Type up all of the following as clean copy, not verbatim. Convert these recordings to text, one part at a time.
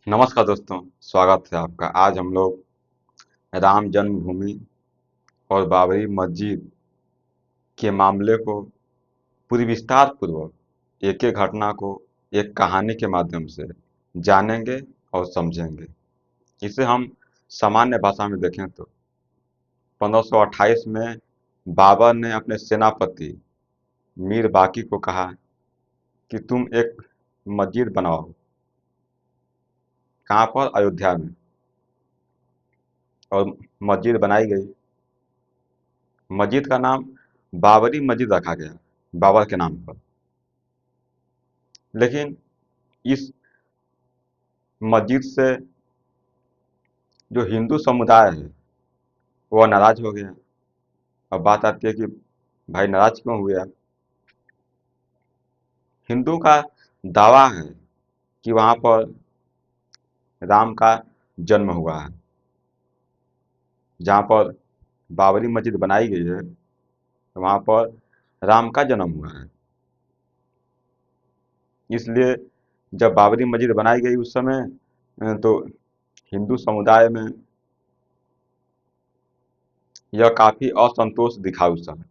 नमस्कार दोस्तों, स्वागत है आपका। आज हम लोग राम जन्मभूमि और बाबरी मस्जिद के मामले को पूरी विस्तार पूर्वक एक एक घटना को एक कहानी के माध्यम से जानेंगे और समझेंगे। इसे हम सामान्य भाषा में देखें तो 1528 में बाबर ने अपने सेनापति मीर बाकी को कहा कि तुम एक मस्जिद बनाओ। कहाँ पर? अयोध्या में। और मस्जिद बनाई गई। मस्जिद का नाम बाबरी मस्जिद रखा गया, बाबर के नाम पर। लेकिन इस मस्जिद से जो हिंदू समुदाय है वह नाराज हो गया। अब बात आती है कि भाई नाराज क्यों हुए आप? हिंदू का दावा है कि वहां पर राम का जन्म हुआ है। जहाँ पर बाबरी मस्जिद बनाई गई है वहां पर राम का जन्म हुआ है। इसलिए जब बाबरी मस्जिद बनाई गई उस समय तो हिंदू समुदाय में यह काफी असंतोष दिखा। उस समय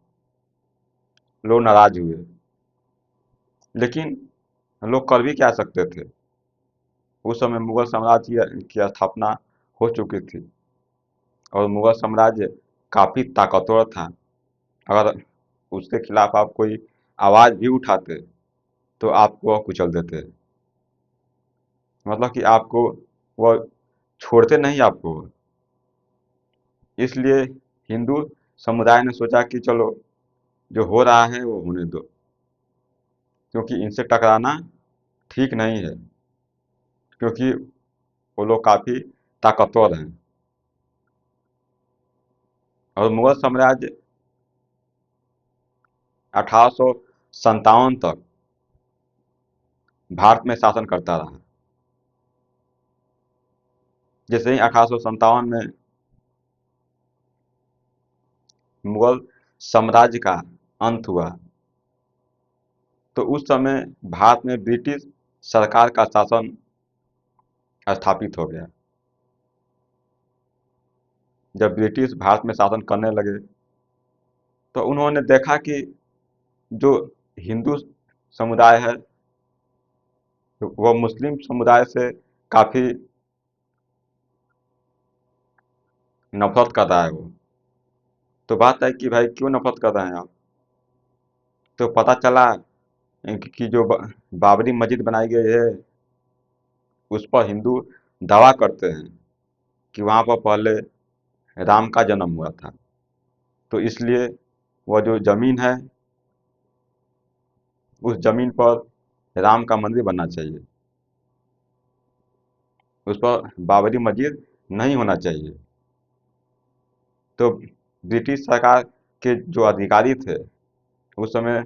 लोग नाराज हुए। लेकिन लोग कर भी क्या सकते थे? उस समय मुगल साम्राज्य की स्थापना हो चुकी थी और मुगल साम्राज्य काफी ताकतवर था। अगर उसके खिलाफ आप कोई आवाज भी उठाते तो आपको वह कुचल देते। मतलब कि आपको वह छोड़ते नहीं आपको। इसलिए हिंदू समुदाय ने सोचा कि चलो जो हो रहा है वो होने दो, क्योंकि इनसे टकराना ठीक नहीं है, क्योंकि वो लोग काफी ताकतवर हैं। और मुगल साम्राज्य 1857 तक भारत में शासन करता रहा। जैसे ही 1857 में मुगल साम्राज्य का अंत हुआ तो उस समय भारत में ब्रिटिश सरकार का शासन स्थापित हो गया। जब ब्रिटिश भारत में शासन करने लगे तो उन्होंने देखा कि जो हिंदू समुदाय है वह मुस्लिम समुदाय से काफी नफरत कर रहा है वो। तो बात है कि भाई क्यों नफरत कर रहे हैं आप? तो पता चला कि जो बाबरी मस्जिद बनाई गई है उस पर हिंदू दावा करते हैं कि वहां पर पहले राम का जन्म हुआ था। तो इसलिए वह जो जमीन है उस जमीन पर राम का मंदिर बनना चाहिए, उस पर बाबरी मस्जिद नहीं होना चाहिए। तो ब्रिटिश सरकार के जो अधिकारी थे उस समय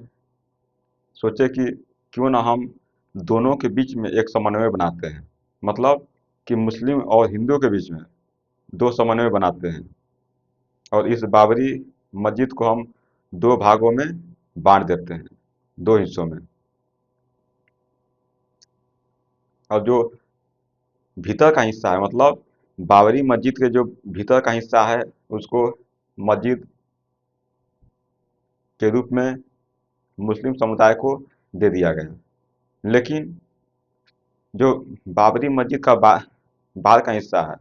सोचे कि क्यों ना हम दोनों के बीच में एक समन्वय बनाते हैं। मतलब कि मुस्लिम और हिंदू के बीच में दो समन्वय बनाते हैं और इस बाबरी मस्जिद को हम दो भागों में बांट देते हैं, दो हिस्सों में। और जो भीतर का हिस्सा है, मतलब बाबरी मस्जिद के जो भीतर का हिस्सा है उसको मस्जिद के रूप में मुस्लिम समुदाय को दे दिया गया। लेकिन जो बाबरी मस्जिद का बाहर का हिस्सा है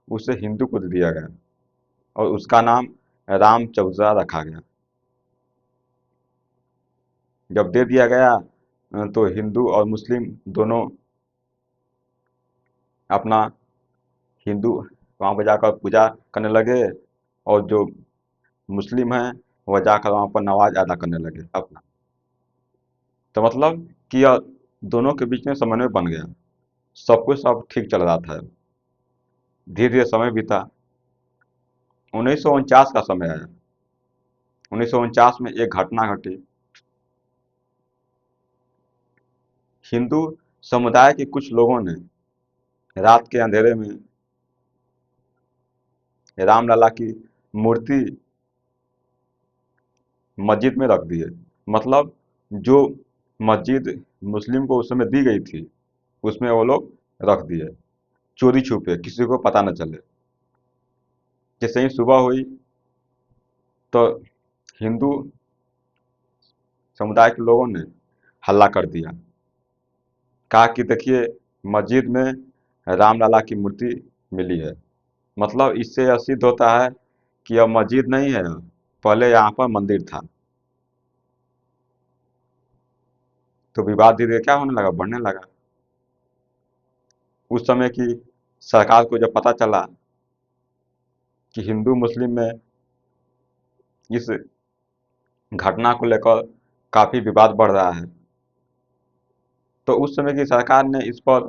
उसे हिंदू को दे दिया गया और उसका नाम राम चौदरा रखा गया। जब दे दिया गया तो हिंदू और मुस्लिम दोनों अपना हिंदू वहाँ पर जाकर पूजा करने लगे और जो मुस्लिम हैं वह जाकर वहाँ पर नमाज अदा करने लगे अपना। तो मतलब कि यह दोनों के बीच में समन्वय बन गया। सब कुछ अब ठीक चल रहा था। धीरे धीरे समय बीता। 1949 का समय आया। 1949 में एक घटना घटी। हिंदू समुदाय के कुछ लोगों ने रात के अंधेरे में रामलला की मूर्ति मस्जिद में रख दी है। मतलब जो मस्जिद मुस्लिम को उस समय दी गई थी उसमें वो लोग रख दिए। चोरी छुपे किसी को पता न चले। जैसे ही सुबह हुई तो हिंदू समुदाय के लोगों ने हल्ला कर दिया, कहा कि देखिए मस्जिद में रामलला की मूर्ति मिली है। मतलब इससे यह सिद्ध होता है कि यह मस्जिद नहीं है, पहले यहाँ पर मंदिर था। तो विवाद धीरे धीरे क्या होने लगा, बढ़ने लगा। उस समय की सरकार को जब पता चला कि हिंदू मुस्लिम में इस घटना को लेकर काफी विवाद बढ़ रहा है, तो उस समय की सरकार ने इस पर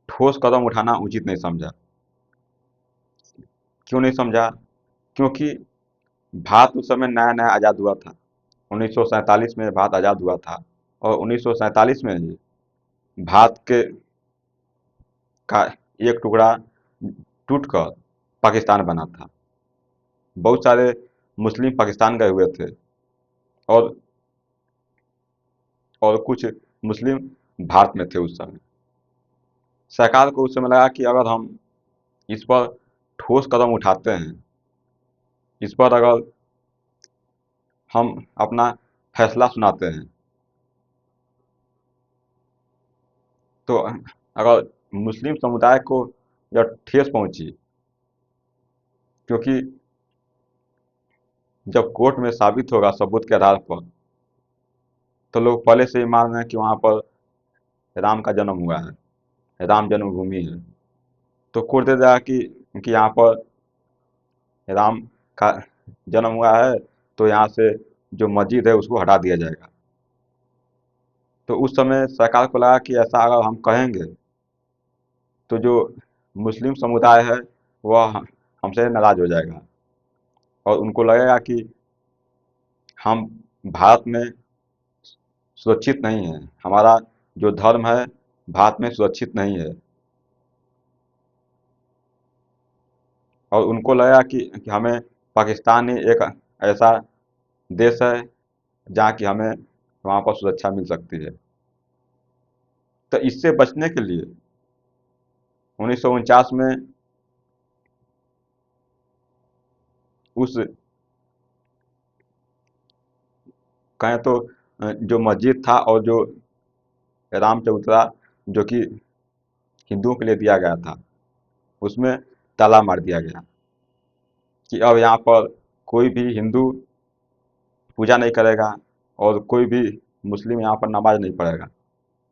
ठोस कदम उठाना उचित नहीं समझा। क्यों नहीं समझा? क्योंकि भारत उस समय नया नया आज़ाद हुआ था। 1947 में भारत आज़ाद हुआ था और 1947 में ही भारत के का एक टुकड़ा टूटकर पाकिस्तान बना था। बहुत सारे मुस्लिम पाकिस्तान गए हुए थे और कुछ मुस्लिम भारत में थे उस समय। सरकार को उस समय लगा कि अगर हम इस पर ठोस कदम उठाते हैं, इस पर अगर हम अपना फैसला सुनाते हैं, तो अगर मुस्लिम समुदाय को जब ठेस पहुंची, क्योंकि जब कोर्ट में साबित होगा सबूत के आधार पर, तो लोग पहले से ही मान रहे हैं कि वहाँ पर राम का जन्म हुआ है, राम जन्मभूमि है। तो कोर्ट दे देगा कि यहाँ पर राम का जन्म हुआ है, तो यहाँ से जो मस्जिद है उसको हटा दिया जाएगा। तो उस समय सरकार को लगा कि ऐसा अगर हम कहेंगे तो जो मुस्लिम समुदाय है वह हमसे नाराज हो जाएगा और उनको लगेगा कि हम भारत में सुरक्षित नहीं है, हमारा जो धर्म है भारत में सुरक्षित नहीं है। और उनको लगेगा कि हमें पाकिस्तान ही एक ऐसा देश है जहाँ की हमें वहाँ पर सुरक्षा मिल सकती है। तो इससे बचने के लिए 1949 में उस कहें तो जो मस्जिद था और जो राम चबूतरा जो कि हिंदुओं के लिए दिया गया था, उसमें ताला मार दिया गया कि अब यहाँ पर कोई भी हिंदू पूजा नहीं करेगा और कोई भी मुस्लिम यहाँ पर नमाज नहीं पढ़ेगा।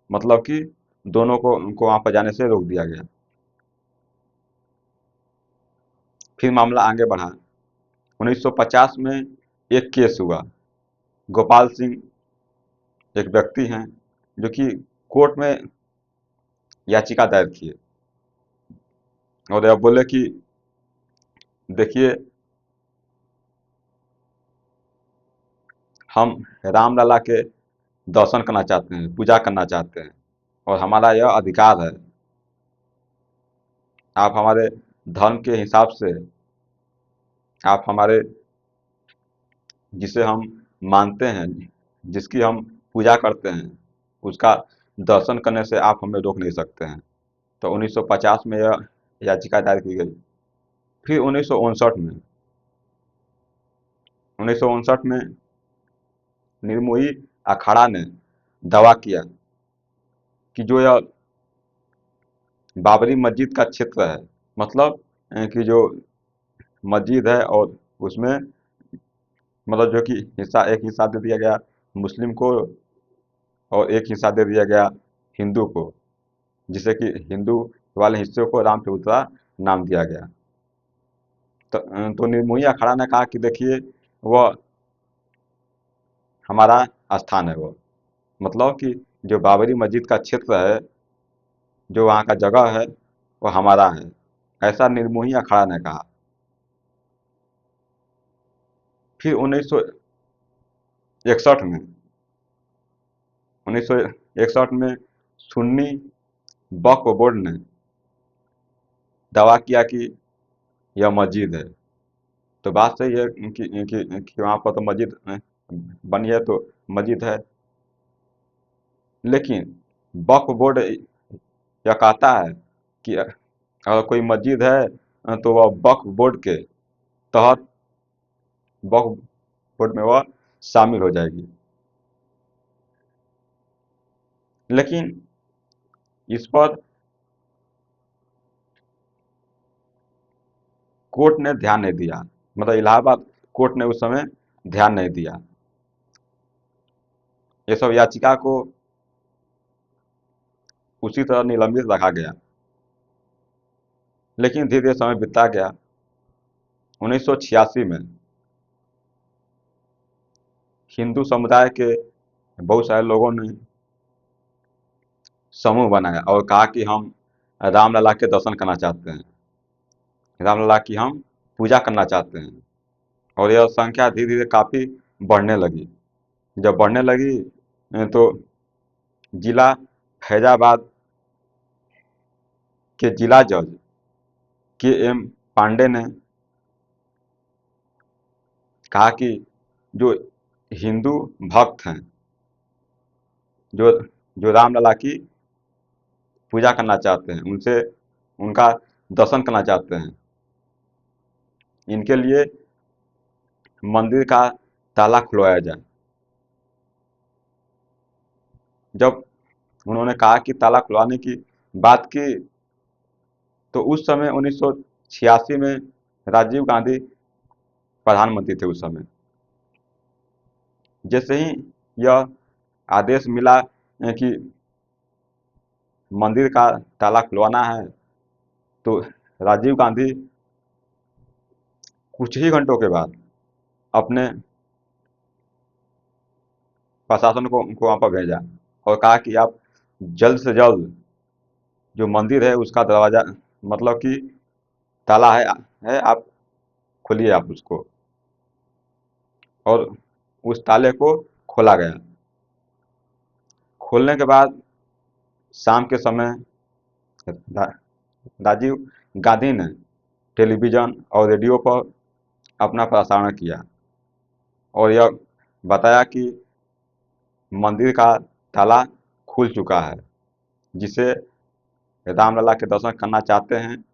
मतलब कि दोनों को उनको वहाँ पर जाने से रोक दिया गया। फिर मामला आगे बढ़ा। 1950 में एक केस हुआ। गोपाल सिंह एक व्यक्ति हैं जो कि कोर्ट में याचिका दायर किए और यह बोले कि देखिए हम रामलला के दर्शन करना चाहते हैं, पूजा करना चाहते हैं और हमारा यह अधिकार है। आप हमारे धर्म के हिसाब से, आप हमारे जिसे हम मानते हैं, जिसकी हम पूजा करते हैं, उसका दर्शन करने से आप हमें रोक नहीं सकते हैं। तो 1950 में यह याचिका दायर की गई। फिर 1959 में निर्मोही अखाड़ा ने दावा किया कि जो यह बाबरी मस्जिद का क्षेत्र है, मतलब कि जो मस्जिद है और उसमें मतलब जो कि हिस्सा, एक हिस्सा दे दिया गया मुस्लिम को और एक हिस्सा दे दिया गया हिंदू को, जिसे कि हिंदू वाले हिस्से को राम चबूतरा नाम दिया गया। तो निर्मोही अखाड़ा ने कहा कि देखिए वह हमारा स्थान है, वो मतलब कि जो बाबरी मस्जिद का क्षेत्र है, जो वहाँ का जगह है, वो हमारा है, ऐसा निर्मोही अखाड़ा ने कहा। फिर 1961 में सुन्नी वक्फ बोर्ड ने दावा किया कि यह मस्जिद है। तो बात सही है कि वहाँ पर तो मस्जिद बनी है, तो मस्जिद है। लेकिन वक्फ बोर्ड यह कहता है कि अगर कोई मस्जिद है तो वह वक्फ बोर्ड के तहत वक्फ बोर्ड में वह शामिल हो जाएगी। लेकिन इस पर कोर्ट ने ध्यान नहीं दिया, मतलब इलाहाबाद कोर्ट ने उस समय ध्यान नहीं दिया। ये सब याचिका को उसी तरह निलंबित रखा गया। लेकिन धीरे धीरे समय बीतता गया। 1986 में हिंदू समुदाय के बहुत सारे लोगों ने समूह बनाया और कहा कि हम रामलला के दर्शन करना चाहते हैं, रामलला की हम पूजा करना चाहते हैं। और यह संख्या धीरे धीरे काफ़ी बढ़ने लगी। जब बढ़ने लगी तो जिला फैजाबाद के जिला जज के. एम. पांडे ने कहा कि जो हिंदू भक्त हैं, जो जो रामलला की पूजा करना चाहते हैं, उनसे उनका दर्शन करना चाहते हैं, इनके लिए मंदिर का ताला खुलवाया जाए। जब उन्होंने कहा कि ताला खुलवाने की बात की, तो उस समय 1986 में राजीव गांधी प्रधानमंत्री थे उस समय। जैसे ही यह आदेश मिला कि मंदिर का ताला खुलवाना है, तो राजीव गांधी कुछ ही घंटों के बाद अपने प्रशासन को वहाँ पर भेजा और कहा कि आप जल्द से जल्द जो मंदिर है उसका दरवाजा, मतलब कि ताला है आप खोलिए आप उसको। और उस ताले को खोला गया। खोलने के बाद शाम के समय रा- राजीव गांधी ने टेलीविज़न और रेडियो पर अपना प्रसारण किया और यह बताया कि मंदिर का ताला खुल चुका है, जिसे रामलला के दर्शन करना चाहते हैं,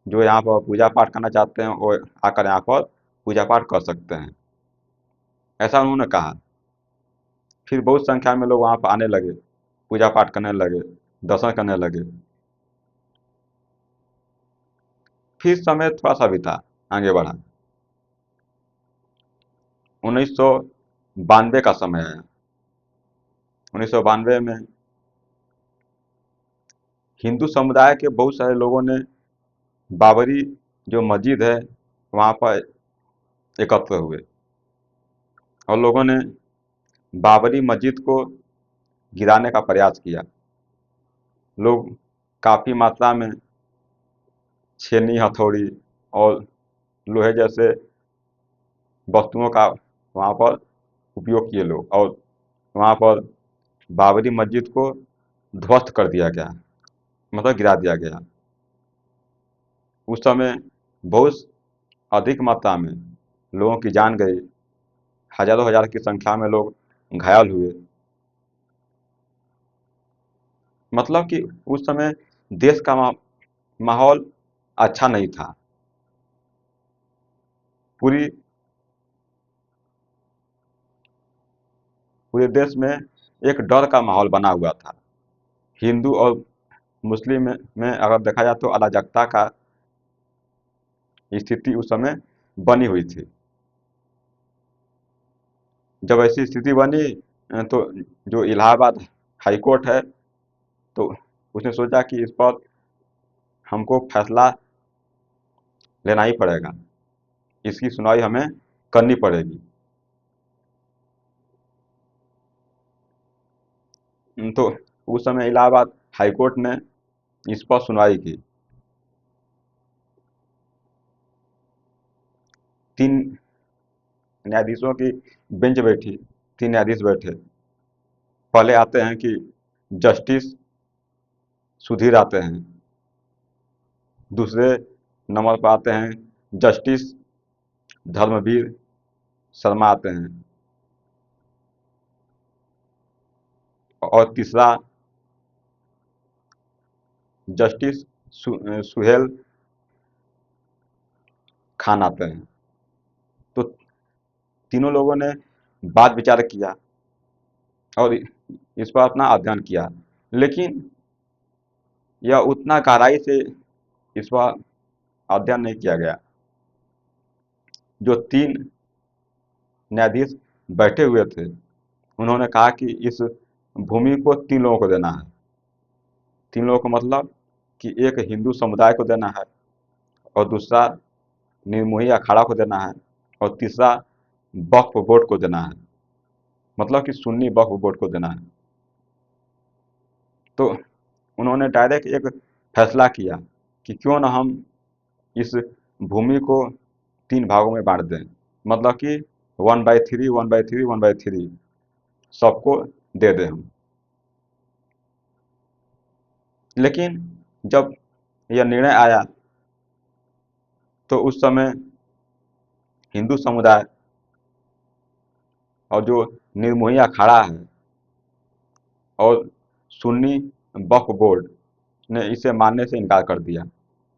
जो यहाँ पर पूजा पाठ करना चाहते हैं, वो आकर यहाँ पर पूजा पाठ कर सकते हैं, ऐसा उन्होंने कहा। फिर बहुत संख्या में लोग वहाँ पर आने लगे, पूजा पाठ करने लगे, दर्शन करने लगे। फिर समय थोड़ा सा बीता, आगे बढ़ा। 1992 का समय आया। 1992 में हिंदू समुदाय के बहुत सारे लोगों ने बाबरी जो मस्जिद है वहाँ पर एकत्र हुए और लोगों ने बाबरी मस्जिद को गिराने का प्रयास किया। लोग काफ़ी मात्रा में छेनी, हथौड़ी और लोहे जैसे वस्तुओं का वहाँ पर उपयोग किए लोग, और वहाँ पर बाबरी मस्जिद को ध्वस्त कर दिया गया, मतलब गिरा दिया गया। उस समय बहुत अधिक मात्रा में लोगों की जान गई, हजारों हजार की संख्या में लोग घायल हुए। मतलब कि उस समय देश का माहौल अच्छा नहीं था। पूरी पूरे देश में एक डर का माहौल बना हुआ था। हिंदू और मुस्लिम में अगर देखा जाए तो अराजकता का स्थिति उस समय बनी हुई थी। जब ऐसी स्थिति बनी तो जो इलाहाबाद हाई कोर्ट है, तो उसने सोचा कि इस पर हमको फैसला लेना ही पड़ेगा, इसकी सुनवाई हमें करनी पड़ेगी। तो उस समय इलाहाबाद हाई कोर्ट ने इस पर सुनवाई की। 3 न्यायाधीशों की बेंच बैठी, 3 न्यायाधीश बैठे। पहले आते हैं कि जस्टिस सुधीर आते हैं, दूसरे नंबर पर आते हैं जस्टिस धर्मवीर शर्मा आते हैं, और तीसरा जस्टिस सुहेल खान आते हैं। तो तीनों लोगों ने बात विचार किया और इस पर अपना अध्ययन किया, लेकिन यह उतना गहराई से इस पर अध्ययन नहीं किया गया। जो तीन न्यायाधीश बैठे हुए थे, उन्होंने कहा कि इस भूमि को तीन लोगों को देना है। तीन लोगों को मतलब कि एक हिंदू समुदाय को देना है, और दूसरा निर्मोही अखाड़ा को देना है, और तीसरा वक्फ बोर्ड को देना है, मतलब कि सुन्नी वक्फ बोर्ड को देना है। तो उन्होंने डायरेक्ट एक फैसला किया कि क्यों ना हम इस भूमि को तीन भागों में बांट दें, मतलब कि 1/3 1/3 1/3 सबको दे दें हम। लेकिन जब यह निर्णय आया तो उस समय हिंदू समुदाय और जो निर्मोही अखाड़ा है और सुन्नी वक्फ बोर्ड ने इसे मानने से इनकार कर दिया।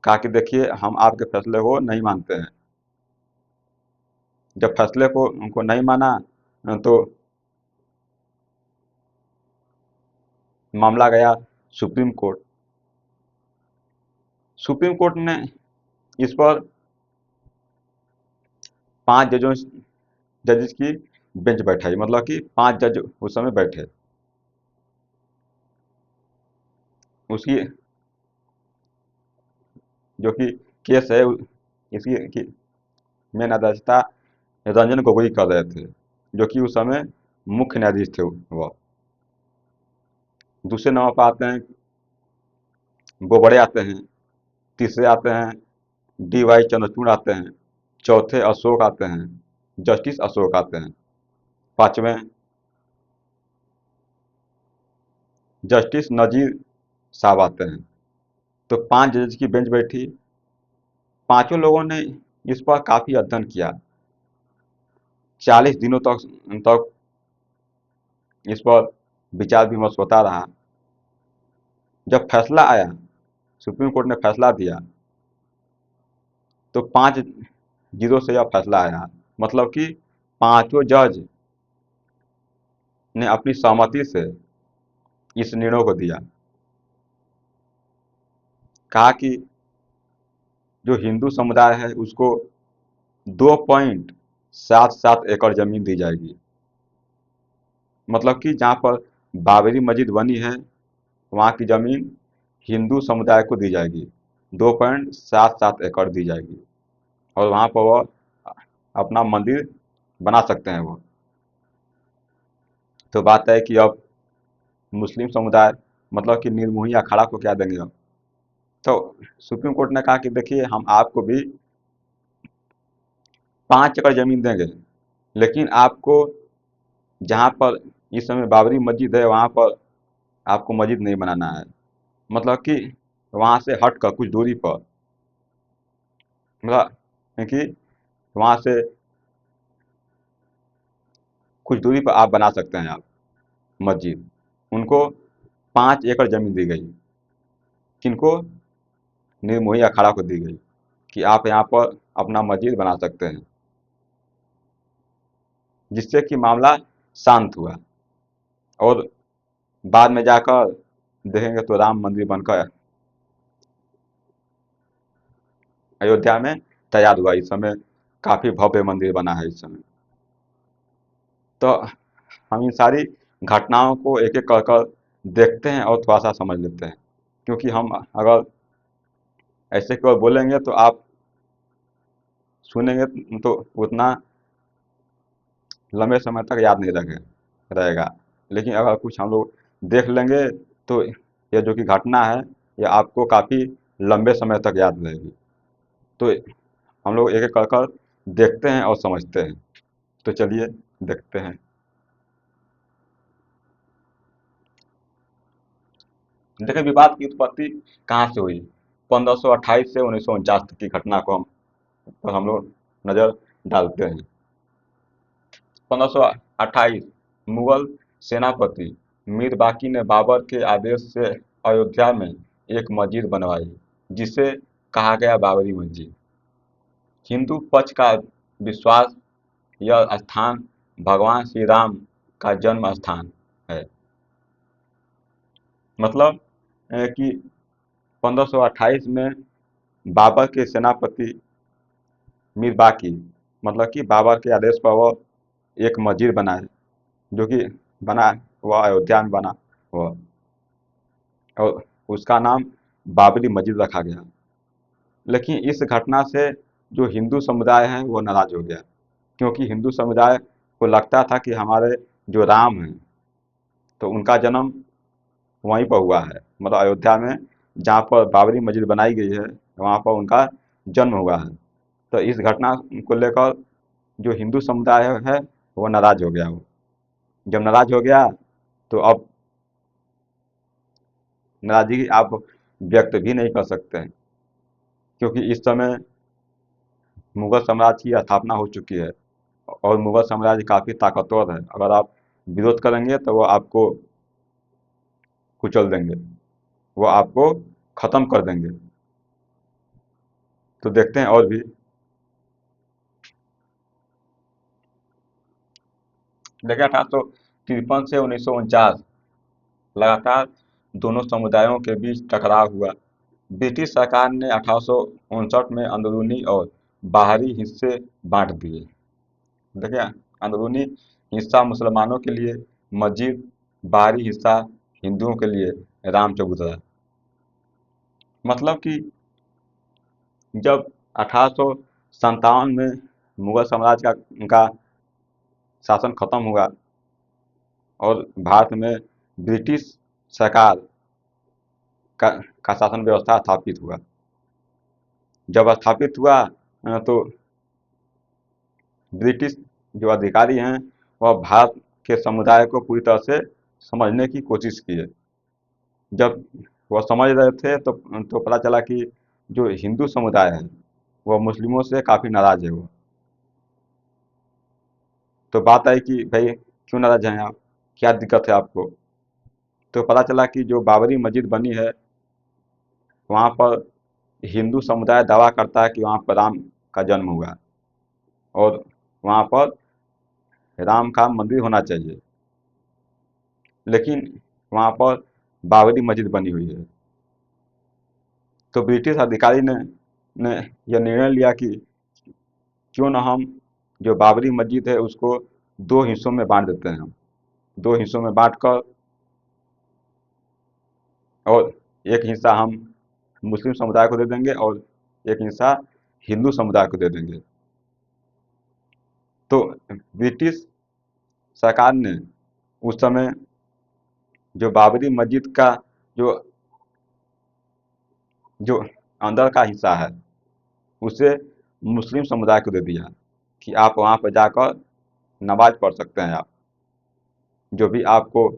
कहा कि देखिए, हम आपके फैसले को नहीं मानते हैं। जब फैसले को उनको नहीं माना तो मामला गया सुप्रीम कोर्ट। सुप्रीम कोर्ट ने इस पर 5 जजेस की बेंच बैठाई, मतलब कि 5 जज उस समय बैठे। उसकी जो कि केस है, इसकी की मेन अध्यक्षता रंजन गोगोई कर रहे थे, जो कि उस समय मुख्य न्यायाधीश थे वह। दूसरे नंबर पर आते हैं बोबड़े आते हैं, तीसरे आते हैं DY चंद्रचूड़ आते हैं, चौथे अशोक आते हैं, जस्टिस अशोक आते हैं, पांचवें जस्टिस नजीर साहब आते हैं। तो 5 जज की बेंच बैठी। पांचों लोगों ने इस पर काफी अध्ययन किया। 40 दिनों तक इस पर विचार विमर्श होता रहा। जब फैसला आया, सुप्रीम कोर्ट ने फैसला दिया, तो 5-0 से यह फैसला आया, मतलब कि पांचों जज ने अपनी सहमति से इस निर्णय को दिया। कहा कि जो हिंदू समुदाय है उसको 2.77 एकड़ जमीन दी जाएगी, मतलब कि जहाँ पर बाबरी मस्जिद बनी है वहाँ की जमीन हिंदू समुदाय को दी जाएगी, 2.77 एकड़ दी जाएगी, और वहाँ पर वह अपना मंदिर बना सकते हैं वो। तो बात है कि अब मुस्लिम समुदाय, मतलब कि निर्मोही अखाड़ा को क्या देंगे अब। तो सुप्रीम कोर्ट ने कहा कि देखिए, हम आपको भी 5 एकड़ जमीन देंगे, लेकिन आपको जहाँ पर इस समय बाबरी मस्जिद है वहाँ पर आपको मस्जिद नहीं बनाना है, मतलब कि वहाँ से हट कर कुछ दूरी पर, मतलब कि वहाँ से कुछ दूरी पर आप बना सकते हैं आप मस्जिद। उनको 5 एकड़ जमीन दी गई। किनको? निर्मोही अखाड़ा को दी गई कि आप यहाँ पर अपना मस्जिद बना सकते हैं, जिससे कि मामला शांत हुआ। और बाद में जाकर देखेंगे तो राम मंदिर बनकर अयोध्या में तैयार हुआ। इस समय काफी भव्य मंदिर बना है इस समय। तो हम इन सारी घटनाओं को एक एक कर कर देखते हैं और थोड़ा सा समझ लेते हैं, क्योंकि हम अगर ऐसे केवल बोलेंगे तो आप सुनेंगे तो उतना लंबे समय तक याद नहीं रहेगा। लेकिन अगर कुछ हम लोग देख लेंगे तो यह जो कि घटना है, यह आपको काफ़ी लंबे समय तक याद रहेगी। तो हम लोग एक एक कर कर देखते हैं और समझते हैं। तो चलिए देखते हैं। देखिए, विवाद की उत्पत्ति कहाँ से हुई। 1528 से 1949 तक की घटना को हम लोग नज़र डालते हैं। 1528 मुगल सेनापति मीर बाकी ने बाबर के आदेश से अयोध्या में एक मस्जिद बनवाई, जिसे कहा गया बाबरी मस्जिद। हिंदू पक्ष का विश्वास यह स्थान भगवान श्री राम का जन्म स्थान है। मतलब कि 1528 में बाबर के सेनापति मीर बाकी, मतलब कि बाबर के आदेश पर वो एक मस्जिद बनाए, जो कि बना हुआ अयोध्या में बना हुआ, और उसका नाम बाबरी मस्जिद रखा गया। लेकिन इस घटना से जो हिंदू समुदाय है वो नाराज हो गया, क्योंकि हिंदू समुदाय को लगता था कि हमारे जो राम हैं तो उनका जन्म वहीं पर हुआ है, मतलब अयोध्या में जहाँ पर बाबरी मस्जिद बनाई गई है वहाँ पर उनका जन्म हुआ है। तो इस घटना को लेकर जो हिंदू समुदाय है वो नाराज हो गया। वो जब नाराज हो गया तो अब नाराजगी आप व्यक्त भी नहीं कर सकते हैं, क्योंकि इस समय मुगल साम्राज्य की स्थापना हो चुकी है और मुगल साम्राज्य काफ़ी ताकतवर है। अगर आप विरोध करेंगे तो वो आपको कुचल देंगे, वो आपको ख़त्म कर देंगे। तो देखते हैं और भी। देखिए 1853 से 1949 लगातार दोनों समुदायों के बीच टकराव हुआ। ब्रिटिश सरकार ने 1859 में अंदरूनी और बाहरी हिस्से बांट दिए। देखिए, अंदरूनी हिस्सा मुसलमानों के लिए मस्जिद, बाहरी हिस्सा हिंदुओं के लिए राम चबूतरा। मतलब कि जब 1857 में मुगल साम्राज्य का शासन खत्म हुआ और भारत में ब्रिटिश सरकार का, का शासन व्यवस्था स्थापित हुआ। जब स्थापित हुआ तो ब्रिटिश जो अधिकारी हैं वह भारत के समुदाय को पूरी तरह से समझने की कोशिश किए। जब वह समझ रहे थे तो पता चला कि जो हिंदू समुदाय है वह मुस्लिमों से काफ़ी नाराज है। वो तो बात आई कि भाई क्यों नाराज हैं आप, क्या दिक्कत है आपको। तो पता चला कि जो बाबरी मस्जिद बनी है वहाँ पर हिंदू समुदाय दावा करता है कि वहाँ पर राम का जन्म हुआ और वहाँ पर राम का मंदिर होना चाहिए, लेकिन वहाँ पर बाबरी मस्जिद बनी हुई है। तो ब्रिटिश अधिकारी ने यह निर्णय लिया कि क्यों ना हम जो बाबरी मस्जिद है उसको दो हिस्सों में बांट देते हैं। दो हिस्सों में बांट कर और एक हिस्सा हम मुस्लिम समुदाय को दे देंगे और एक हिस्सा हिंदू समुदाय को दे देंगे। तो ब्रिटिश सरकार ने उस समय जो बाबरी मस्जिद का जो जो अंदर का हिस्सा है उसे मुस्लिम समुदाय को दे दिया कि आप वहाँ पर जाकर नमाज पढ़ सकते हैं। आप जो भी आपको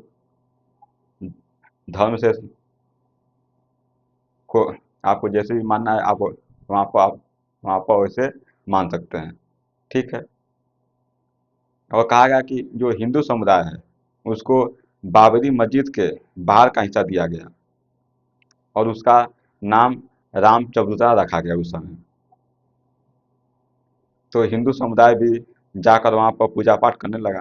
धर्म से को आपको जैसे भी मानना है आप वहाँ पर वैसे मान सकते हैं। ठीक है। और कहा गया कि जो हिंदू समुदाय है उसको बाबरी मस्जिद के बाहर का हिस्सा दिया गया और उसका नाम राम चबूतरा रखा गया उस समय। तो हिंदू समुदाय भी जाकर वहाँ पर पूजा पाठ करने लगा।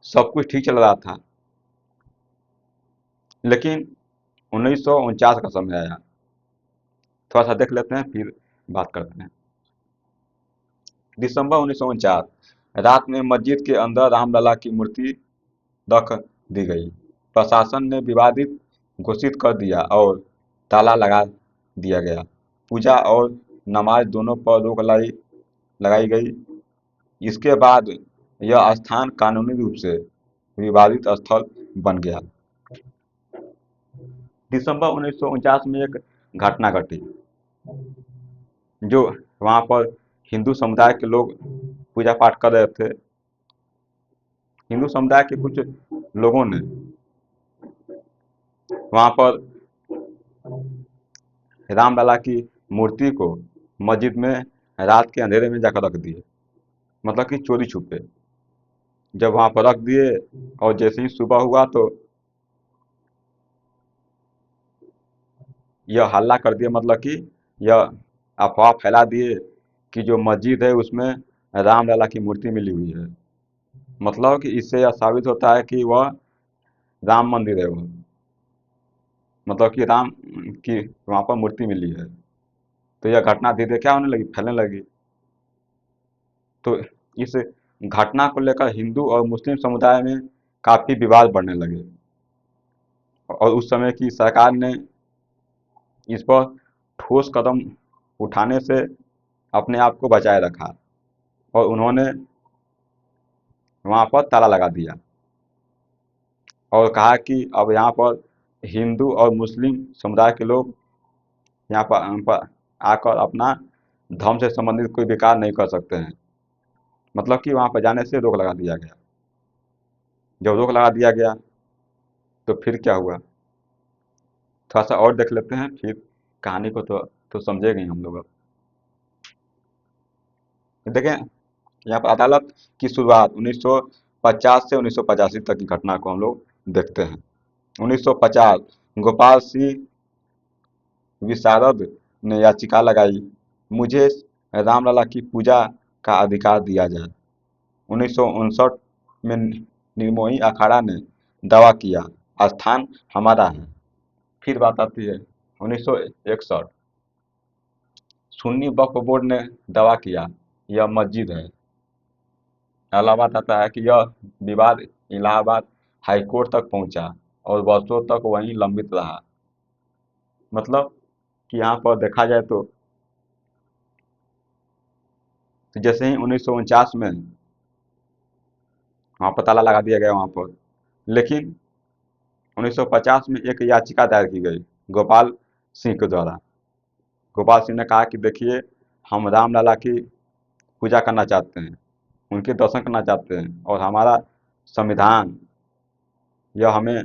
सब कुछ ठीक चल रहा था, लेकिन 1949 का समय आया। थोड़ा सा देख लेते हैं फिर बात करते हैं। दिसंबर 1949 रात में मस्जिद के अंदर रामलला की मूर्ति रख दी गई। प्रशासन ने विवादित घोषित कर दिया और ताला लगा दिया गया। पूजा और नमाज दोनों पर रोक लगाई गई। इसके बाद यह स्थान कानूनी रूप से विवादित स्थल बन गया। दिसंबर 1949 में एक घटना घटी, जो वहाँ पर हिंदू समुदाय के लोग पूजा पाठ कर रहे थे। हिंदू समुदाय के कुछ लोगों ने वहाँ पर रामलला की मूर्ति को मस्जिद में रात के अंधेरे में जाकर रख दिए, मतलब कि चोरी छुपे। जब वहाँ पर रख दिए और जैसे ही सुबह हुआ तो यह हल्ला कर दिया, मतलब कि यह अफवाह फैला दिए कि जो मस्जिद है उसमें राम लला की मूर्ति मिली हुई है। मतलब कि इससे यह साबित होता है कि वह राम मंदिर है वह, मतलब कि राम की वहाँ पर मूर्ति मिली है। तो यह घटना धीरे धीरे क्या होने लगी, फैलने लगी। तो इस घटना को लेकर हिंदू और मुस्लिम समुदाय में काफी विवाद बढ़ने लगे, और उस समय की सरकार ने इस पर ठोस कदम उठाने से अपने आप को बचाए रखा, और उन्होंने वहाँ पर ताला लगा दिया और कहा कि अब यहाँ पर हिंदू और मुस्लिम समुदाय के लोग यहाँ पर आकर अपना धर्म से संबंधित कोई विकार नहीं कर सकते हैं। मतलब कि वहाँ पर जाने से रोक लगा दिया गया। जब रोक लगा दिया गया तो फिर क्या हुआ, थोड़ा सा और देख लेते हैं, फिर कहानी को तो समझेंगे ही हम लोग। अब देखें, यहाँ पर अदालत की शुरुआत 1950 से 1985 तक की घटना को हम लोग देखते हैं। 1950 गोपाल सिंह विशारद ने याचिका लगाई, मुझे रामलला की पूजा का अधिकार दिया जाए। 1959 में निर्मोही अखाड़ा ने दावा किया, स्थान हमारा है। फिर बात आती है 1961, सुन्नी वक्फ बोर्ड ने दावा किया, यह मस्जिद है। इलाहाबाद आता है कि यह विवाद इलाहाबाद हाईकोर्ट तक पहुंचा और वर्षों तक वहीं लंबित रहा। मतलब कि यहाँ पर देखा जाए तो जैसे ही 1949 में वहाँ पर ताला लगा दिया गया वहाँ पर, लेकिन 1950 में एक याचिका दायर की गई गोपाल सिंह के द्वारा। गोपाल सिंह ने कहा कि देखिए, हम रामलला की पूजा करना चाहते हैं, उनके दर्शन करना चाहते हैं, और हमारा संविधान यह हमें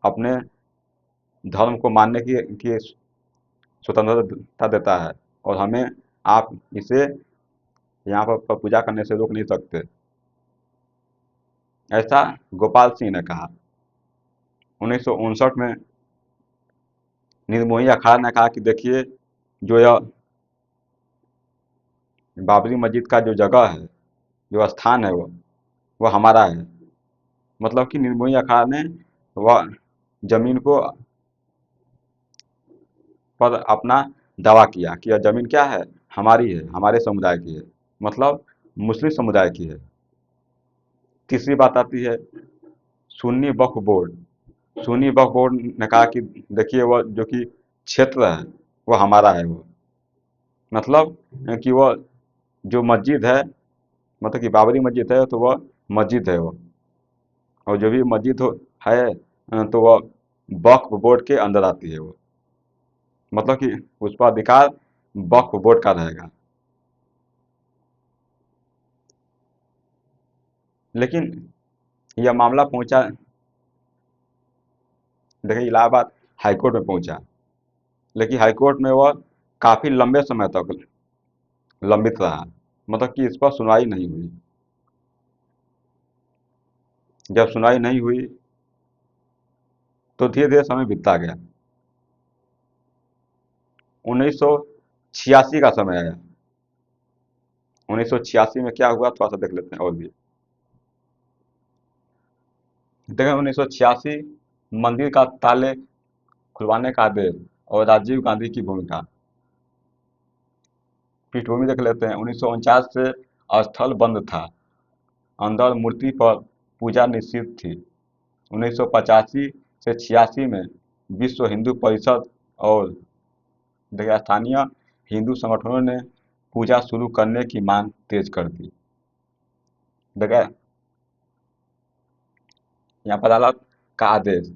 अपने धर्म को मानने की स्वतंत्रता देता है, और हमें आप इसे यहाँ पर पूजा करने से रोक नहीं सकते। ऐसा गोपाल सिंह ने कहा। 1959 में निर्मोही अखाड़ा ने कहा कि देखिए, जो यह बाबरी मस्जिद का जो जगह है, जो स्थान है, वो हमारा है। मतलब कि निर्मोही अखाड़ा ने वह जमीन को पर अपना दावा किया कि यह जमीन क्या है, हमारी है, हमारे समुदाय की है, मतलब मुस्लिम समुदाय की है। तीसरी बात आती है सुन्नी वक्फ बोर्ड। सुन्नी वक्फ बोर्ड ने कहा कि देखिए, वह जो कि क्षेत्र है वो हमारा है, वो मतलब कि वह जो मस्जिद है, मतलब कि बाबरी मस्जिद है तो वह मस्जिद है वो, और जो भी मस्जिद है तो वह वक्फ बोर्ड के अंदर आती है वो, मतलब कि उस पर अधिकार वक्फ बोर्ड का रहेगा। लेकिन यह मामला पहुंचा, देखिए, इलाहाबाद हाईकोर्ट में पहुंचा, लेकिन हाईकोर्ट में वह काफी लंबे समय तक लंबित रहा, मतलब कि इस पर सुनवाई नहीं हुई। जब सुनवाई नहीं हुई तो धीरे धीरे समय बीतता गया। 1986 का समय आया। 1986 में क्या हुआ, थोड़ा सा देख लेते हैं और भी। देखें, 1986 मंदिर का ताले खुलवाने का आदेश और राजीव गांधी की भूमिका। पृष्ठभूमि देख लेते हैं। 1949 से स्थल बंद था, अंदर मूर्ति पर पूजा निषिद्ध थी। 1985 से 86 में विश्व हिंदू परिषद और देखिए स्थानीय हिंदू संगठनों ने पूजा शुरू करने की मांग तेज कर दी। देखिए, यहाँ पर अदालत का आदेश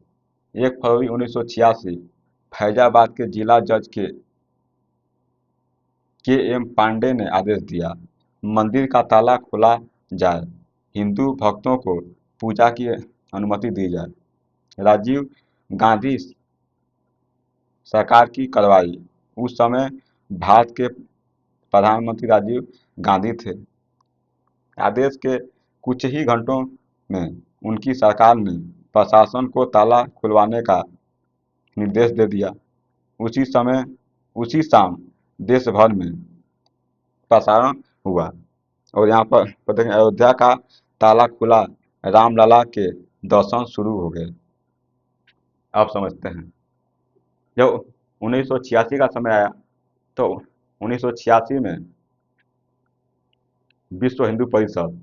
1 फरवरी 1986, फैजाबाद के जिला जज के एम पांडे ने आदेश दिया, मंदिर का ताला खोला जाए, हिंदू भक्तों को पूजा की अनुमति दी जाए। राजीव गांधी सरकार की कार्रवाई। उस समय भारत के प्रधानमंत्री राजीव गांधी थे। आदेश के कुछ ही घंटों में उनकी सरकार ने प्रशासन को ताला खुलवाने का निर्देश दे दिया। उसी समय उसी शाम देश भर में प्रसारण हुआ। और यहाँ पर देखें, अयोध्या का ताला खुला, रामलला के दर्शन शुरू हो गए। आप समझते हैं, जब 1986 का समय आया तो 1986 में विश्व हिंदू परिषद,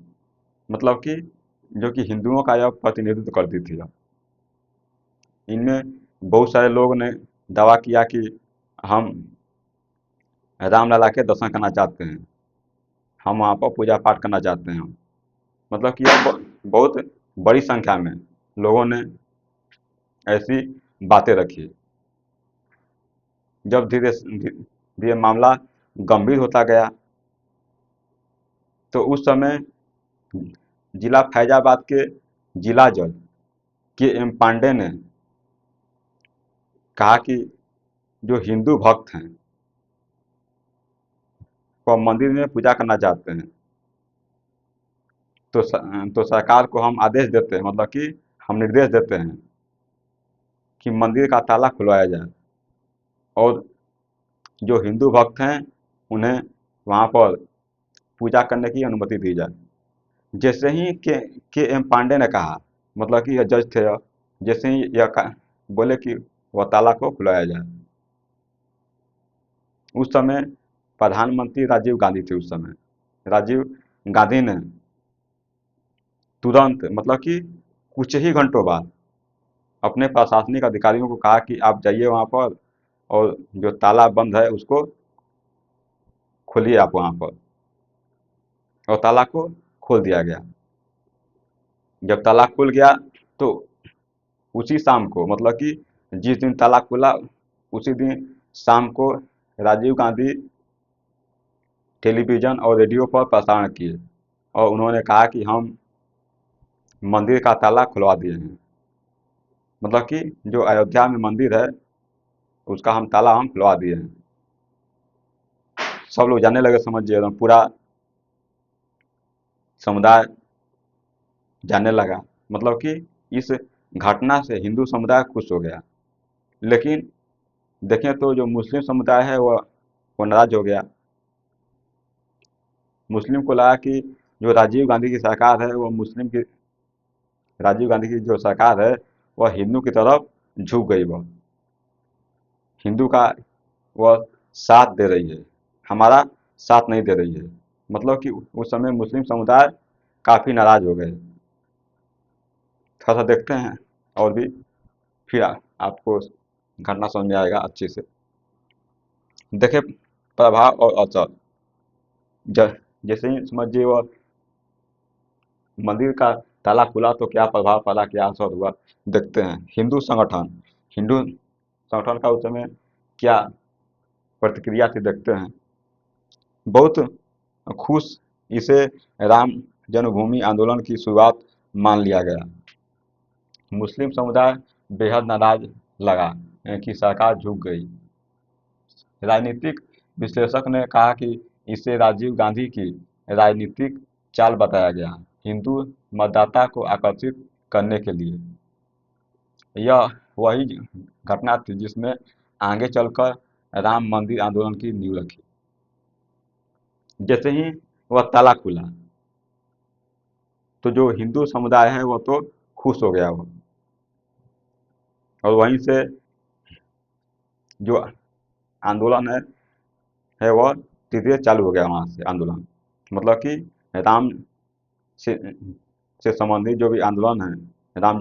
मतलब कि जो कि हिंदुओं का यह प्रतिनिधित्व करती थी, इनमें बहुत सारे लोगों ने दावा किया कि हम रामलला के दर्शन करना चाहते हैं, हम वहाँ पर पूजा पाठ करना चाहते हैं। मतलब कि यह बहुत बड़ी संख्या में लोगों ने ऐसी बातें रखी। जब धीरे धीरे मामला गंभीर होता गया तो उस समय जिला फैजाबाद के जिला जज के एम पांडे ने कहा कि जो हिंदू भक्त हैं वह मंदिर में पूजा करना चाहते हैं, तो सरकार को हम आदेश देते हैं, मतलब कि हम निर्देश देते हैं कि मंदिर का ताला खुलवाया जाए और जो हिंदू भक्त हैं उन्हें वहाँ पर पूजा करने की अनुमति दी जाए। जैसे ही के एम पांडे ने कहा, मतलब कि यह जज थे, जैसे ही बोले कि वह ताला को खुलवाया जाए, उस समय प्रधानमंत्री राजीव गांधी थे। उस समय राजीव गांधी ने तुरंत, मतलब कि कुछ ही घंटों बाद अपने प्रशासनिक अधिकारियों को कहा कि आप जाइए वहाँ पर और जो ताला बंद है उसको खोलिए आप वहाँ पर, और ताला को खोल दिया गया। जब ताला खुल गया तो उसी शाम को, मतलब कि जिस दिन ताला खुला उसी दिन शाम को राजीव गांधी टेलीविज़न और रेडियो पर प्रसारण किए और उन्होंने कहा कि हम मंदिर का ताला खुलवा दिए हैं, मतलब कि जो अयोध्या में मंदिर है उसका हम ताला हम खुलवा दिए हैं। सब लोग जानने लगे, समझिए एकदम पूरा समुदाय जानने लगा, मतलब कि इस घटना से हिंदू समुदाय खुश हो गया। लेकिन देखें तो जो मुस्लिम समुदाय है वो नाराज हो गया। मुस्लिम को लगा कि जो राजीव गांधी की सरकार है वो राजीव गांधी की जो सरकार है वह हिंदू की तरफ झुक गई, वह हिंदू का वह साथ दे रही है, हमारा साथ नहीं दे रही है। मतलब कि उस समय मुस्लिम समुदाय काफ़ी नाराज हो गए। थोड़ा सा देखते हैं और भी, फिर आपको घटना समझ में आएगा अच्छे से। देखे प्रभाव और असर, जैसे ही समझिए वह मंदिर का ताला खुला तो क्या प्रभाव पड़ा, क्या असर हुआ, देखते हैं। हिंदू संगठन का उस समय क्या प्रतिक्रिया थी, देखते हैं। बहुत खुश इसे राम जन्मभूमि आंदोलन की शुरुआत मान लिया गया। मुस्लिम समुदाय बेहद नाराज लगा कि सरकार झुक गई। राजनीतिक विश्लेषक ने कहा कि इसे राजीव गांधी की राजनीतिक चाल बताया गया, हिंदू मतदाता को आकर्षित करने के लिए। यह वही घटना थी जिसने आगे चलकर राम मंदिर आंदोलन की नींव रखी। जैसे ही वह ताला खुला तो जो हिंदू समुदाय है वो तो खुश हो गया वो, और वहीं से जो आंदोलन है वह धीरे चालू हो गया वहाँ से आंदोलन। मतलब कि राम से संबंधित जो भी आंदोलन है, राम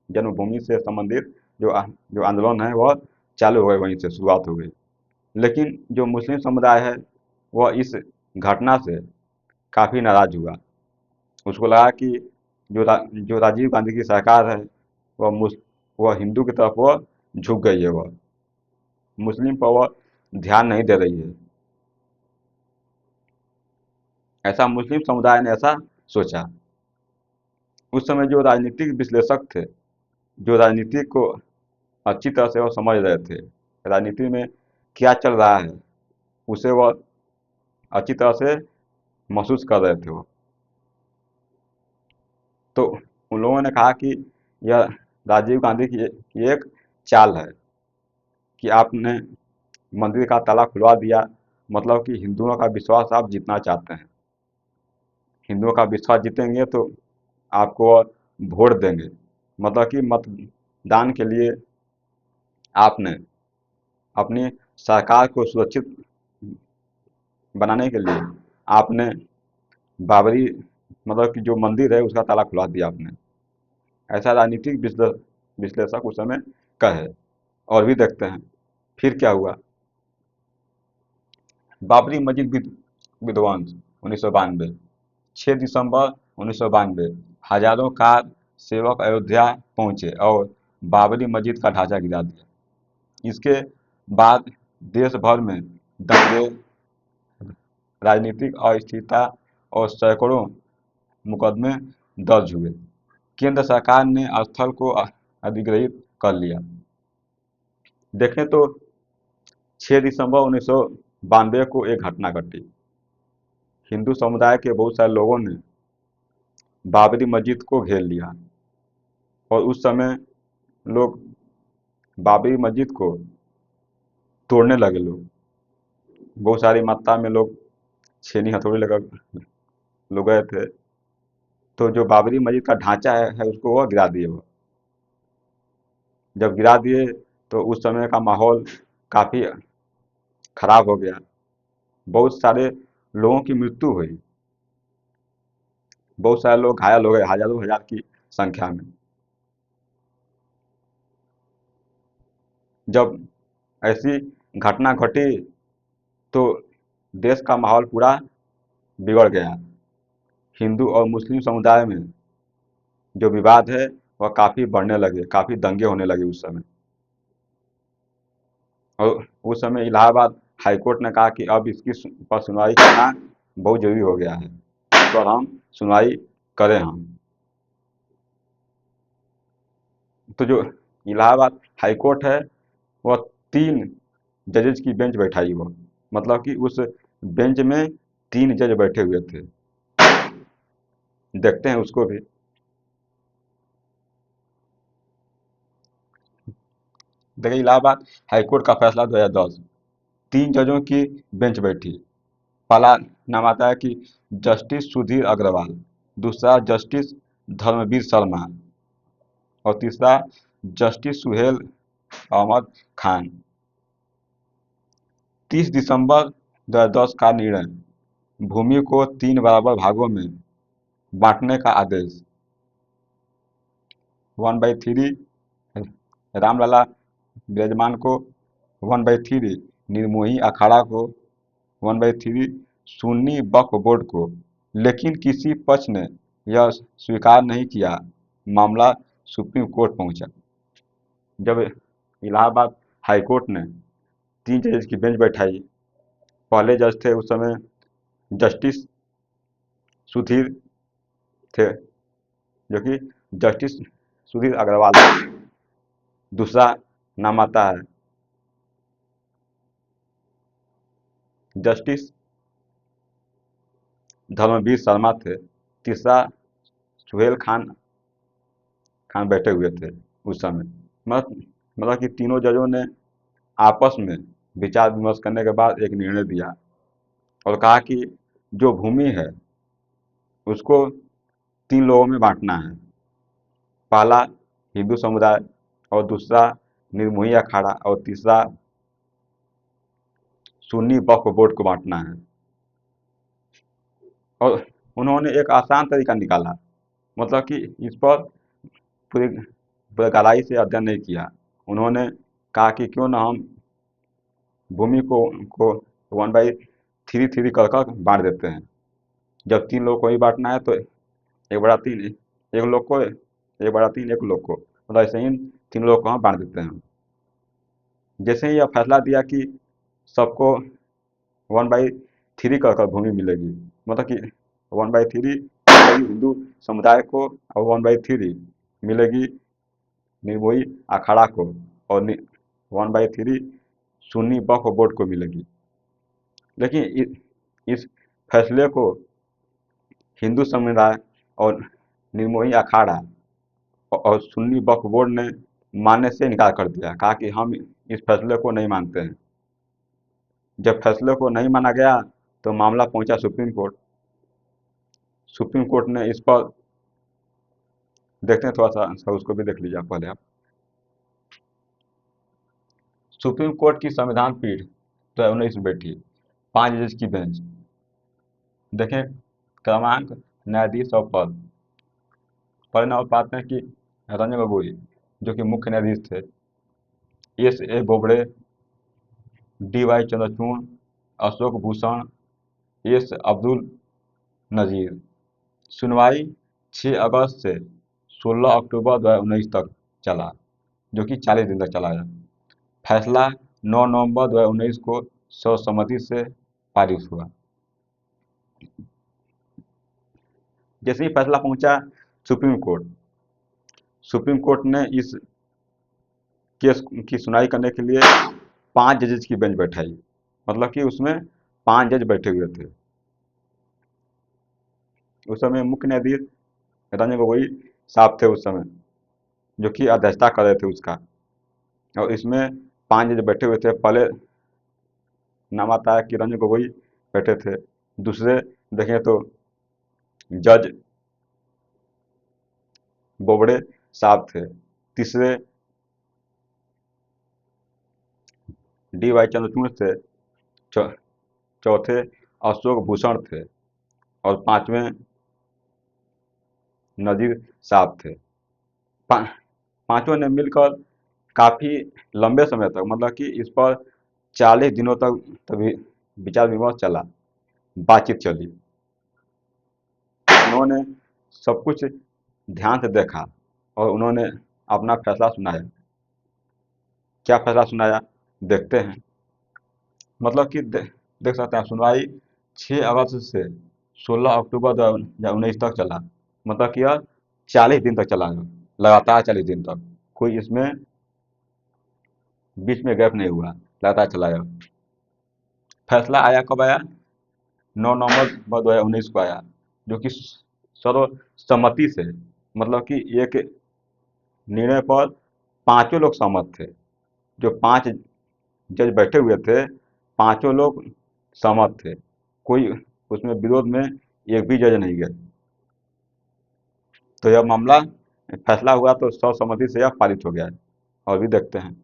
जन्मभूमि से संबंधित जो आंदोलन है वह चालू हो गए, वहीं से शुरुआत हो गई। लेकिन जो मुस्लिम समुदाय है वह इस घटना से काफ़ी नाराज हुआ। उसको लगा कि जो राजीव गांधी की सरकार है वह हिंदू की तरफ वह झुक गई है, वह मुस्लिम पर वह ध्यान नहीं दे रही है। ऐसा मुस्लिम समुदाय ने ऐसा सोचा। उस समय जो राजनीतिक विश्लेषक थे, जो राजनीति को अच्छी तरह से वह समझ रहे थे, राजनीति में क्या चल रहा है उसे वह अच्छी तरह से महसूस कर रहे थे वो, तो उन लोगों ने कहा कि यह राजीव गांधी की एक चाल है कि आपने मंदिर का ताला खुलवा दिया, मतलब कि हिंदुओं का विश्वास आप जीतना चाहते हैं। हिंदुओं का विश्वास जीतेंगे तो आपको वोट देंगे, मतलब कि मतदान के लिए आपने अपनी सरकार को सुरक्षित बनाने के लिए आपने बाबरी, मतलब कि जो मंदिर है उसका ताला खुलवा दिया आपने। ऐसा राजनीतिक विश्लेषक उस समय कहे। और भी देखते हैं फिर क्या हुआ। बाबरी मस्जिद विध्वंस 1992, 6 दिसंबर 1992, हजारों कार सेवक अयोध्या पहुंचे और बाबरी मस्जिद का ढांचा गिरा दिया। इसके बाद देश भर में दंगे, राजनीतिक अस्थिरता और सैकड़ों मुकदमे दर्ज हुए। केंद्र सरकार ने स्थल को अधिग्रहित कर लिया। देखें तो 6 दिसंबर 1992 को एक घटना घटी। हिंदू समुदाय के बहुत सारे लोगों ने बाबरी मस्जिद को घेर लिया और उस समय लोग बाबरी मस्जिद को तोड़ने लगे। लोग बहुत सारी मात्रा में लोग छेनी हथौड़ी लेकर लोग गए थे, तो जो बाबरी मस्जिद का ढांचा है उसको वह गिरा दिए। वो जब गिरा दिए तो उस समय का माहौल काफ़ी खराब हो गया। बहुत सारे लोगों की मृत्यु हुई, बहुत सारे लोग घायल हो गए, हजारों हजार की संख्या में। जब ऐसी घटना घटी तो देश का माहौल पूरा बिगड़ गया। हिंदू और मुस्लिम समुदाय में जो विवाद है वह काफ़ी बढ़ने लगे, काफ़ी दंगे होने लगे उस समय। और उस समय इलाहाबाद हाईकोर्ट ने कहा कि अब इसकी पर सुनवाई करना बहुत जरूरी हो गया है, इस पर हम सुनवाई करें हम। तो जो इलाहाबाद हाईकोर्ट है वह 3 जजेज की बेंच बैठाई। वो मतलब कि उस बेंच में 3 जज बैठे हुए थे। देखते हैं उसको भी। देखिए इलाहाबाद हाईकोर्ट का फैसला 2010, 3 जजों की बेंच बैठी। पहला नाम आता है कि जस्टिस सुधीर अग्रवाल, दूसरा जस्टिस धर्मवीर शर्मा और तीसरा जस्टिस सुहेल अहमद खान। 30 दिसंबर 2010 का निर्णय, भूमि को 3 बराबर भागों में बांटने का आदेश। 1/3 रामलला विराजमान को, 1/3 निर्मोही अखाड़ा को, 1/3 सुन्नी वक्फ बोर्ड को। लेकिन किसी पक्ष ने यह स्वीकार नहीं किया। मामला सुप्रीम कोर्ट पहुंचा। जब इलाहाबाद हाईकोर्ट ने 3 जजेस की बेंच बैठाई, पहले जज थे उस समय जस्टिस सुधीर थे, जो कि जस्टिस सुधीर अग्रवाल। दूसरा नाम आता है जस्टिस धर्मवीर शर्मा थे। तीसरा सुहेल खान बैठे हुए थे उस समय। मतलब कि तीनों जजों ने आपस में विचार विमर्श करने के बाद एक निर्णय दिया और कहा कि जो भूमि है उसको 3 लोगों में बांटना है। पहला हिंदू समुदाय और दूसरा निर्मोही अखाड़ा और तीसरा सुन्नी वक्फ बोर्ड को बांटना है। और उन्होंने एक आसान तरीका निकाला, मतलब कि इस पर पूरी पूरी गहराई से अध्ययन नहीं किया। उन्होंने कहा कि क्यों ना हम भूमि को 1/3 कर कर बांट देते हैं। जब 3 लोग को ही बांटना है तो 1/3 एक लोग को, 1/3 एक लोग को, मतलब ऐसे ही 3 लोग को हम बांट देते हैं। जैसे ही यह फैसला दिया कि सबको 1/3 कर भूमि मिलेगी, मतलब कि 1/3 मिलेगी हिंदू समुदाय को और 1/3 मिलेगी निर्मोही अखाड़ा को और 1/3 सुन्नी वक्फ बोर्ड को मिलेगी। लेकिन इस फैसले को हिंदू समुदाय और निर्मोही अखाड़ा और सुन्नी वक्फ बोर्ड ने मानने से इनकार कर दिया, कहा कि हम इस फैसले को नहीं मानते हैं। जब फैसले को नहीं माना गया तो मामला पहुंचा सुप्रीम कोर्ट। सुप्रीम कोर्ट ने इस पर, देखते हैं थोड़ा सा उसको भी देख लीजिए आप पहले आप। सुप्रीम कोर्ट की संविधान पीठ 2019 में बैठी 5 जज की बेंच। देखें क्रमांक, न्यायाधीश और पद। पढ़े नंबर पाते हैं कि रंजन गोगोई जो कि मुख्य न्यायाधीश थे, S.A. Bobde, D.Y. Chandrachud, Ashok Bhushan, S. Abdul Nazeer. सुनवाई 6 अगस्त से 16 अक्टूबर 2019 तक चला, जो कि 40 दिन तक चला है। फैसला 9 नवंबर 2019 को सर्वसम्मति से पारित हुआ। जैसे ही फैसला पहुंचा सुप्रीम कोर्ट, सुप्रीम कोर्ट ने इस केस की सुनवाई करने के लिए 5 जजेस की बेंच बैठाई। मतलब कि उसमें 5 जज बैठे हुए थे। उस समय मुख्य न्यायाधीश रंजन गोगोई साहब थे उस समय, जो कि अध्यक्षता कर रहे थे उसका। और इसमें 5 जज बैठे हुए थे। पहले नाम आता है कि रंजन गोगोई बैठे थे। दूसरे देखें तो जज बोबड़े साहब थे। तीसरे D.Y. चंद्रचूड़ थे। चौथे अशोक भूषण थे। और 5वें नजीर साहब थे। पांचों ने मिलकर काफ़ी लंबे समय तक, मतलब कि इस पर 40 दिनों तक तभी विचार विमर्श चला, बातचीत चली। उन्होंने सब कुछ ध्यान से देखा और उन्होंने अपना फैसला सुनाया। क्या फैसला सुनाया देखते हैं। मतलब कि देख सकते हैं सुनवाई 6 अगस्त से 16 अक्टूबर 2019 तक चला। मतलब कि यह 40 दिन तक चला, लगातार 40 दिन तक। कोई इसमें बीच में गैप नहीं हुआ, लगातार चला यह। फैसला आया कब आया? 9 नवंबर 2019 को आया, जो कि सर्वसम्मति से, मतलब कि एक निर्णय पर पांचों लोग सहमत थे। जो 5 जज बैठे हुए थे, पांचों लोग सहमत थे। कोई उसमें विरोध में एक भी जज नहीं गए। तो यह मामला फैसला हुआ तो सर्वसम्मति से यह पारित हो गया है। और भी देखते हैं।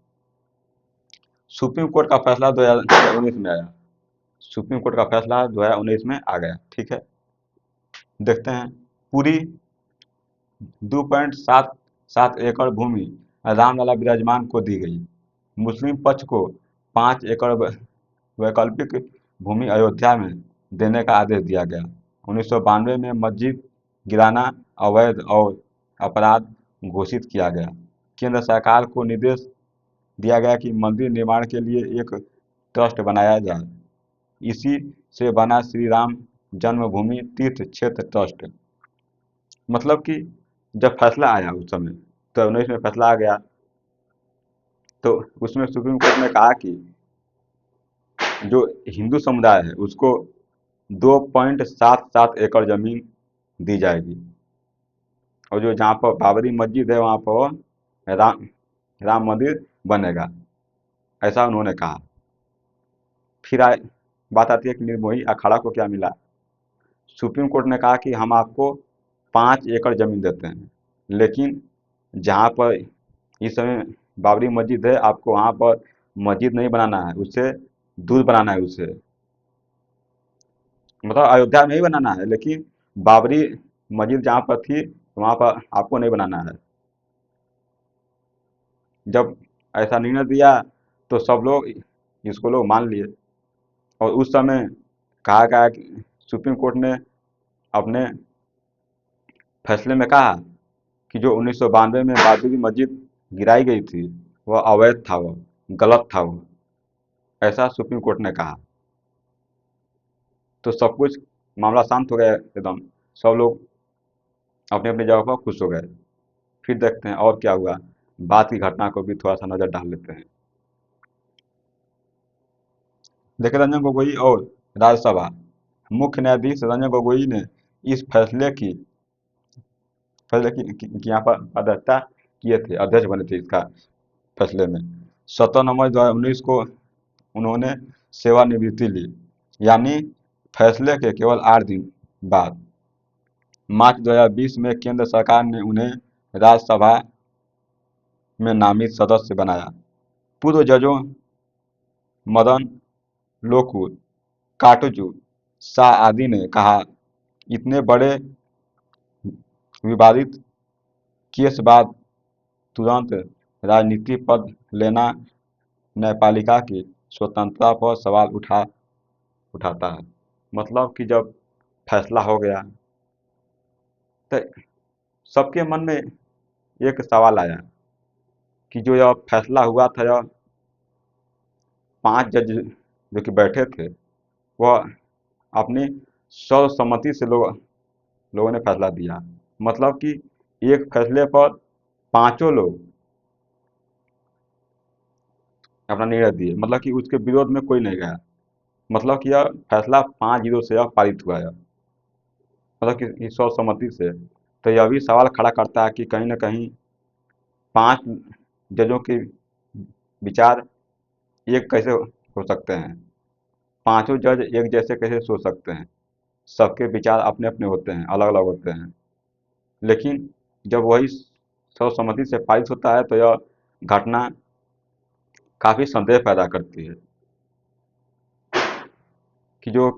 सुप्रीम कोर्ट का फैसला 2019 में आया। सुप्रीम कोर्ट का फैसला 2019 में आ गया, ठीक है। देखते हैं। पूरी 2.77 एकड़ भूमि रामलला विराजमान को दी गई। मुस्लिम पक्ष को 5 एकड़ वैकल्पिक भूमि अयोध्या में देने का आदेश दिया गया। 1992 में मस्जिद गिराना अवैध और अपराध घोषित किया गया। केंद्र सरकार को निर्देश दिया गया कि मंदिर निर्माण के लिए एक ट्रस्ट बनाया जाए। इसी से बना श्री राम जन्मभूमि तीर्थ क्षेत्र ट्रस्ट। मतलब कि जब फैसला आया उस समय, तो 19 में फैसला आ गया, तो उसमें सुप्रीम कोर्ट ने कहा कि जो हिंदू समुदाय है उसको 2.77 एकड़ जमीन दी जाएगी। और जो जहाँ पर बाबरी मस्जिद है वहाँ पर राम मंदिर बनेगा, ऐसा उन्होंने कहा। फिर बात आती है कि निर्मोही अखाड़ा को क्या मिला। सुप्रीम कोर्ट ने कहा कि हम आपको 5 एकड़ जमीन देते हैं, लेकिन जहाँ पर इस समय बाबरी मस्जिद है, आपको वहाँ पर मस्जिद नहीं बनाना है, उससे दूर बनाना है। उससे मतलब अयोध्या में ही बनाना है, लेकिन बाबरी मस्जिद जहाँ पर थी वहाँ पर आपको नहीं बनाना है। जब ऐसा निर्णय दिया तो सब लोग इसको लोग मान लिए। और उस समय कहा गया कि सुप्रीम कोर्ट ने अपने फैसले में कहा कि जो 1992 में बाबरी मस्जिद गिराई गई थी वह अवैध था, वह गलत था, वो ऐसा सुप्रीम कोर्ट ने कहा। तो सब कुछ मामला शांत हो गया एकदम। सब लोग अपने अपनी जगह पर खुश हो गए। फिर देखते हैं और क्या हुआ। बात की घटना को भी थोड़ा सा नज़र डाल लेते हैं। देखिए रंजन गोगोई और राज्यसभा मुख्य न्यायाधीश रंजन गोगोई ने इस फैसले की यहाँ पर अध्यक्षता किए थे, अध्यक्ष बने थे इसका फैसले में। 17 नवंबर 2019 को उन्होंने सेवानिवृत्ति ली, यानी फैसले के केवल 8 दिन बाद। मार्च 2020 में केंद्र सरकार ने उन्हें राज्यसभा में नामित सदस्य बनाया। पूर्व जजों मदन लोकुर, काटजू, शाह आदि ने कहा, इतने बड़े विवादित केस बाद तुरंत राजनीतिक पद लेना न्यायपालिका की स्वतंत्रता पर सवाल उठाता है। मतलब कि जब फैसला हो गया तो सबके मन में एक सवाल आया कि जो यह फैसला हुआ था, यह 5 जज जो कि बैठे थे, वह अपनी सर्वसम्मति से लोगों ने फैसला दिया। मतलब कि एक फैसले पर पांचों लोग अपना निर्णय दिए, मतलब कि उसके विरोध में कोई नहीं गया। मतलब कि यह फैसला 5-0 से यह पारित हुआ है, मतलब कि सर्वसम्मति से। तो यह भी सवाल खड़ा करता है कि कहीं ना कहीं 5 जजों के विचार एक कैसे हो सकते हैं, पांचों जज एक जैसे कैसे सोच सकते हैं। सबके विचार अपने अपने होते हैं, अलग अलग होते हैं। लेकिन जब वही सर्वसम्मति से पारित होता है तो यह घटना काफ़ी संदेह पैदा करती है कि जो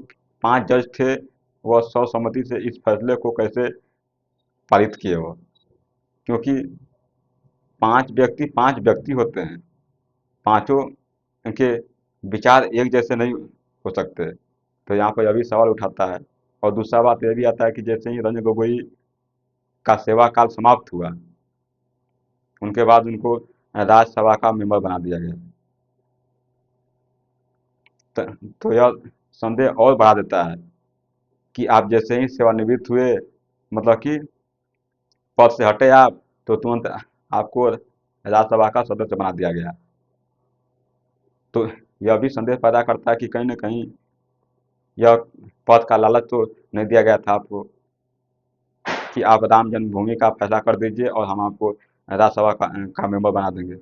5 जज थे वह सर्वसम्मति से इस फैसले को कैसे पारित किए हो, क्योंकि 5 व्यक्ति होते हैं, पांचों के विचार एक जैसे नहीं हो सकते। तो यहाँ पर यह भी सवाल उठाता है। और दूसरा बात यह भी आता है कि जैसे ही रंजन गोगोई का सेवा काल समाप्त हुआ, उनके बाद उनको राज्यसभा का मेंबर बना दिया गया। तो यह संदेह और बढ़ा देता है कि आप जैसे ही सेवानिवृत्त हुए, मतलब कि पद से हटे आप, तो तुरंत आपको राज्यसभा का सदस्य बना दिया गया। तो यह भी संदेह पैदा करता है कि कहीं ना कहीं यह पद का लालच तो नहीं दिया गया था आपको कि आप राम जन्मभूमि का फैसला कर दीजिए और हम आपको राज्यसभा का मेंबर बना देंगे।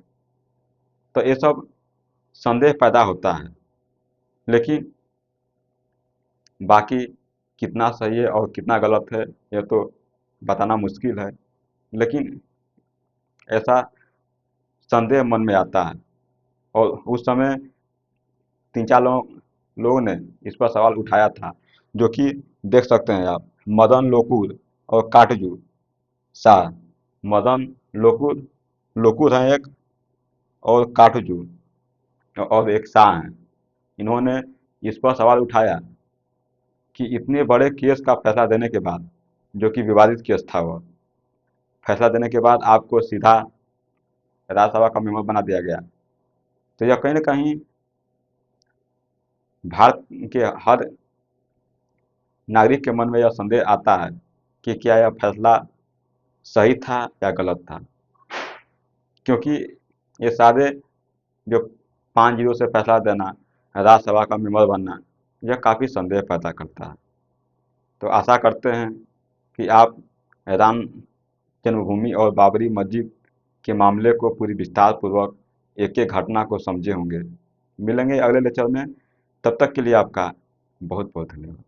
तो ये सब संदेह पैदा होता है, लेकिन बाकी कितना सही है और कितना गलत है यह तो बताना मुश्किल है। लेकिन ऐसा संदेह मन में आता है। और उस समय 3-4 लोगों ने इस पर सवाल उठाया था, जो कि देख सकते हैं आप, मदन लोकुर और काटजू शाह। मदन लोकुर लोकुर हैं एक, और काटजू और एक शाह हैं। इन्होंने इस पर सवाल उठाया कि इतने बड़े केस का फैसला देने के बाद, जो कि विवादित केस था, वह फैसला देने के बाद आपको सीधा राज्यसभा का मेंबर बना दिया गया। तो यह कहीं ना कहीं भारत के हर नागरिक के मन में यह संदेह आता है कि क्या यह फैसला सही था या गलत था, क्योंकि ये सारे जो 5-0 से फैसला देना, राज्यसभा का मेंबर बनना, यह काफ़ी संदेह पैदा करता है। तो आशा करते हैं कि आप राम जन्मभूमि और बाबरी मस्जिद के मामले को पूरी विस्तार पूर्वक एक एक घटना को समझे होंगे। मिलेंगे अगले लेक्चर में, तब तक के लिए आपका बहुत बहुत धन्यवाद।